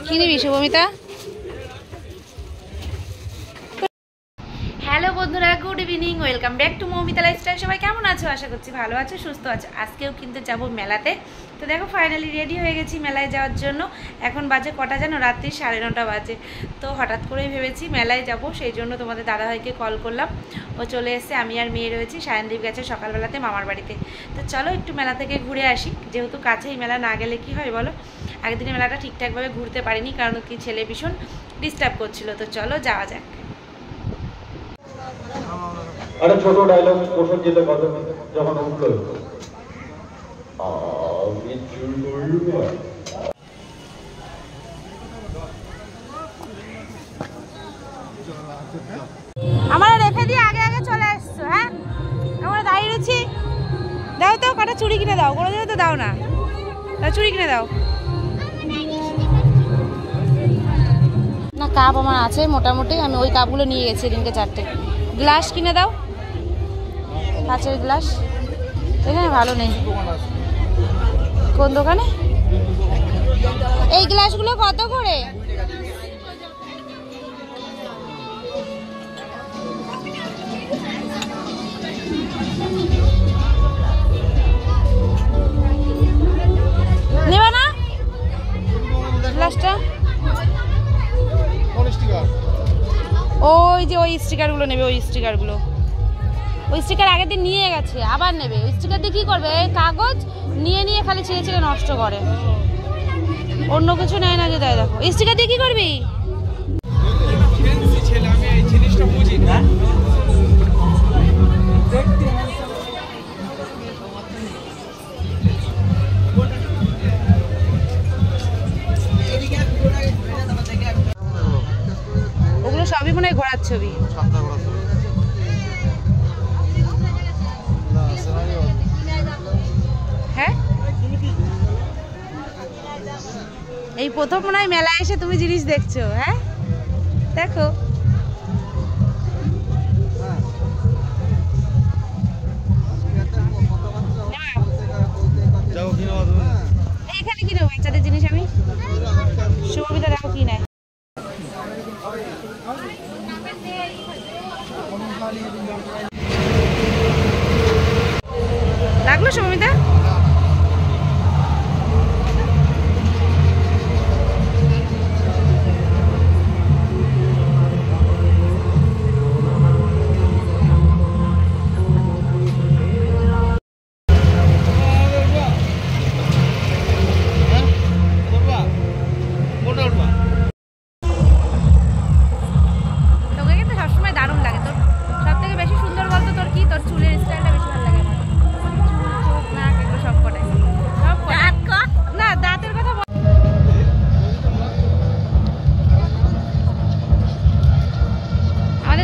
কি নিবি শুভমিতা? হ্যালো বন্ধুরা, good evening, welcome back to Moumita lifestyle. সবাই কেমন আছো? আশা করছি ভালো আছো, সুস্থ আছো। আজকেও কিন্তু যাবো মেলাতে। তো দেখো ফাইনালি রেডি হয়ে গেছি মেলায় যাওয়ার জন্য। এখন বাজে কটা জানো? রাত্রি 9:30 বাজে। তো হঠাৎ করেই ভেবেছি মেলায় যাব, সেই জন্য তোমাদের দাদাভাইকে কল করলাম। ও চলে এসে, আমি আর মেয়ে রয়েছি। সায়নদীপ গেছে সকালবেলাতে মামার বাড়িতে। তো চলো একটু মেলা থেকে ঘুরে আসি, যেহেতু কাছেই মেলা, না গেলে কি হয় বলো। আগের দিনে মেলাটা ঠিকঠাকভাবে ঘুরতে পারিনি, কারণ কি ছেলে ভীষণ ডিস্টার্ব করছিল। তো চলো যাওয়া যাক। একটা ছোট ডায়লগ প্রসঞ্জিত কথা যখন উঠল, আমার রেখে দিয়ে আগে আগে চলে এসছো। হ্যাঁ, আমরা দাঁড়িয়ে রয়েছি। দাও তো কটা চুড়ি কিনে দাও, কোনো দিনও তো দাও না। চুড়ি কিনে দাও না। কাপ আমার আছে মোটামুটি, আমি ওই কাপগুলো নিয়ে গেছি দিনকে 4টে। গ্লাস কিনে দাও, কাঁচের গ্লাস। এখানে ভালো নেই। কোন দোকানে? এই গ্লাসগুলো কত করে? নেবা না গ্লাসটা? ওই যে ওই স্টিকারগুলো নেবে, ওই স্টিকারগুলো। ওই স্টিকার আগের দিন নিয়ে গেছে, আবার নেবে। ওই স্টিকার দিয়ে কী করবে? কাগজ নিয়ে নিয়ে খালি ছিঁড়ে ছিঁড়ে নষ্ট করে, অন্য কিছু নেয় না। যে তাই দেখো, এই স্টিকার দিয়ে কী করবি? ওগুলো সবই মনে হয় ঘোরার ছবি। হ্যাঁ, এই প্রথম মনে হয় মেলায় এসে তুমি জিনিস দেখছো। হ্যাঁ, দেখো। এখানে কি নেবো? বাচ্চাদের জিনিস আমি। সুমিতা দেখো কি নেয়। লাগলো সুমিতা?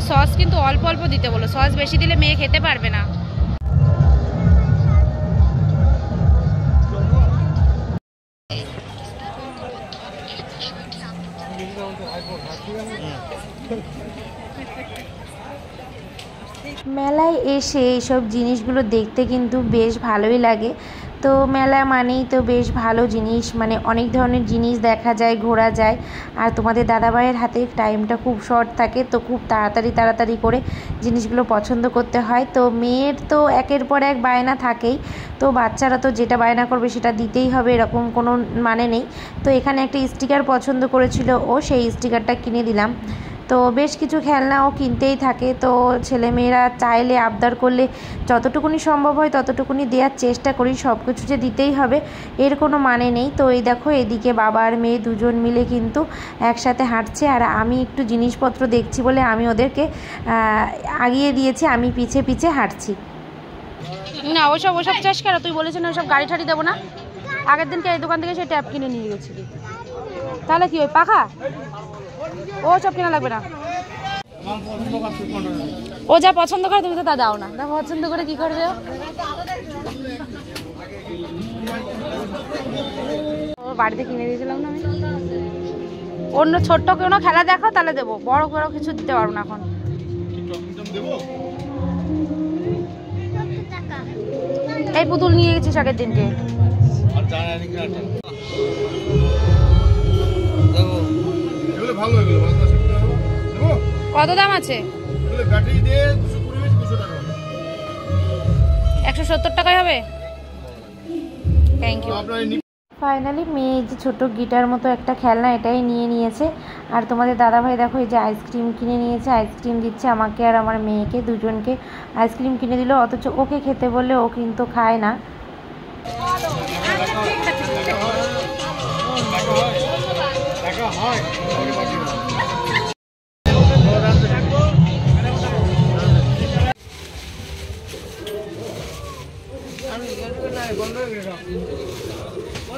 সস কিন্তু অল্প অল্প দিতে বলো, সস বেশি দিলে মেয়ে খেতে পারবে না। মেলায় এসে এইসব জিনিসগুলো দেখতে কিন্তু বেশ ভালোই লাগে। তো মেলা মানেই তো বেশ ভালো জিনিস, মানে অনেক ধরনের জিনিস দেখা যায়, ঘোরা যায়। আর তোমাদের দাদাভাইয়ের হাতে টাইমটা খুব শর্ট থাকে, তো খুব তাড়াতাড়ি করে জিনিসগুলো পছন্দ করতে হয়। তো মেয়ের তো একের পর এক বায়না থাকেই, তো বাচ্চারা তো যেটা বায়না করবে সেটা দিতেই হবে, এরকম কোনো মানে নেই। তো এখানে একটা স্টিকার পছন্দ করেছিল ও, সেই স্টিকারটা কিনে দিলাম। তো বেশ কিছু খেলনাও কিনতেই থাকে। তো ছেলেমেয়েরা চাইলে, আবদার করলে যতটুকুনি সম্ভব হয় ততটুকুনি দেওয়ার চেষ্টা করি। সব কিছু যে দিতেই হবে এর কোনো মানে নেই। তো এই দেখো, এদিকে বাবা আর মেয়ে দুজন মিলে কিন্তু একসাথে হাঁটছে, আর আমি একটু জিনিসপত্র দেখছি বলে আমি ওদেরকে আগিয়ে দিয়েছি, আমি পিছে পিছে হাঁটছি। না ওসব চাষ কেন? তুই বলেছিস না ওসব গাড়ি ঠাড়ি দেবো না। আগের দিনকে এই দোকান থেকে সেই ট্যাপ কিনে নিয়ে গেছিলি, তাহলে কি ওই পাখা? ও সব কেনা লাগবে না। ও যা পছন্দ করে তুমি তো তা দাও না। তা পছন্দ করে কি করবে? ও বাড়িতে কিনে দিয়েছিলাম না আমি। অন্য ছোট্ট কোনো খেলা দেখো তাহলে দেবো, বড় বড় কিছু দিতে পারবো না এখন। এই পুতুল নিয়ে গেছিস আগের দিনকে। কত দাম আছে? 170 টাকায় হবে। Thank you. ফাইনালি মেয়ে এই যে ছোটো গিটার মতো একটা খেলনা এটাই নিয়ে নিয়েছে। আর তোমাদের দাদাভাই দেখো এই যে আইসক্রিম কিনে নিয়েছে, আইসক্রিম দিচ্ছে আমাকে আর আমার মেয়েকে, দুজনকে আইসক্রিম কিনে দিল। অথচ ওকে খেতে বললে ও কিন্তু খায় না।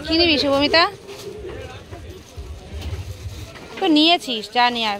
কি নিবি শুভমিতা? তো নিয়েছিস, জানি আর